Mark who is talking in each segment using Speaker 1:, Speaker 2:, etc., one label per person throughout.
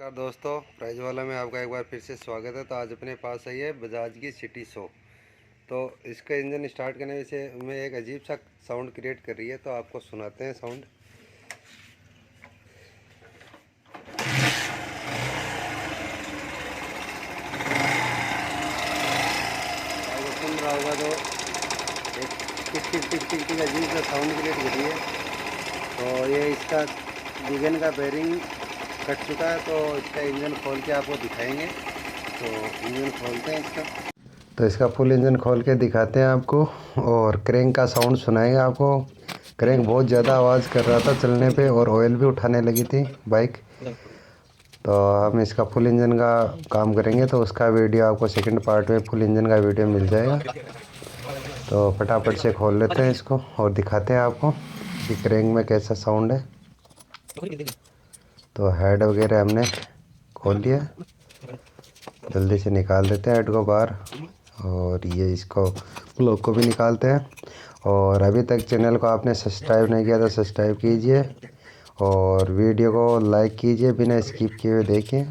Speaker 1: नमस्कार दोस्तों, प्राइज वाला में आपका एक बार फिर से स्वागत है। तो आज अपने पास आई है बजाज की सिटी 100। तो इसका इंजन स्टार्ट करने से में एक अजीब सा साउंड क्रिएट कर रही है, तो आपको सुनाते हैं साउंड। आपको सुन रहा होगा तो एक टिक टिक टिक टिक टिक अजीब सा साउंड क्रिएट कर रही है। तो ये इसका बिगन का बेरिंग कट चुका है, तो इसका इंजन खोल के आपको दिखाएंगे। तो इंजन खोलते हैं इसका। तो इसका फुल इंजन खोल के दिखाते हैं आपको, और क्रैंक का साउंड सुनाएंगे आपको। क्रैंक बहुत ज़्यादा आवाज़ कर रहा था चलने पे, और ऑयल भी उठाने लगी थी बाइक। तो हम इसका फुल इंजन का काम करेंगे, तो उसका वीडियो आपको सेकंड पार्ट में फुल इंजन का वीडियो मिल जाएगा। तो फटाफट से खोल लेते हैं इसको और दिखाते हैं आपको कि क्रैंक में कैसा साउंड है। तो हेड वगैरह हमने खोल लिया, जल्दी से निकाल देते हैं हेड को बाहर, और ये इसको ब्लॉक को भी निकालते हैं। और अभी तक चैनल को आपने सब्सक्राइब नहीं किया तो सब्सक्राइब कीजिए, और वीडियो को लाइक कीजिए, बिना स्किप किए हुए देखिए।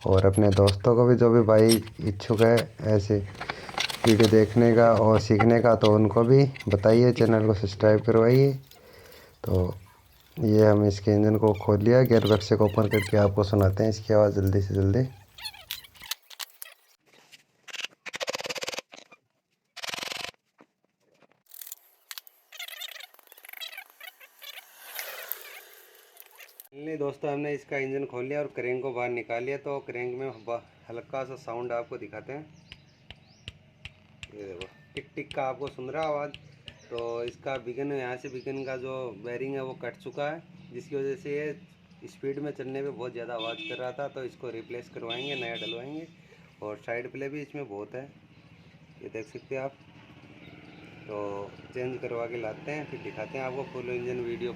Speaker 1: और अपने दोस्तों को भी, जो भी भाई इच्छुक है ऐसे वीडियो देखने का और सीखने का, तो उनको भी बताइए, चैनल को सब्सक्राइब करवाइए। तो ये हम इसके इंजन को खोल लिया, गियर बक्से को ओपन करके आपको सुनाते हैं इसकी आवाज़ जल्दी से जल्दी। नहीं दोस्तों, हमने इसका इंजन खोल लिया और क्रैंक को बाहर निकाल लिया। तो क्रैंक में हल्का सा साउंड आपको दिखाते हैं। ये देखो, टिक टिक का आपको सुन रहा आवाज़। तो इसका बिगन, यहाँ से बिगन का जो बेरिंग है वो कट चुका है, जिसकी वजह से ये स्पीड में चलने पे बहुत ज़्यादा आवाज़ कर रहा था। तो इसको रिप्लेस करवाएंगे, नया डलवाएंगे। और साइड प्ले भी इसमें बहुत है, ये देख सकते हैं आप। तो चेंज करवा के लाते हैं, फिर दिखाते हैं आपको। फुल इंजन वीडियो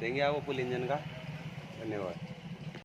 Speaker 1: देंगे आपको फुल इंजन का। धन्यवाद।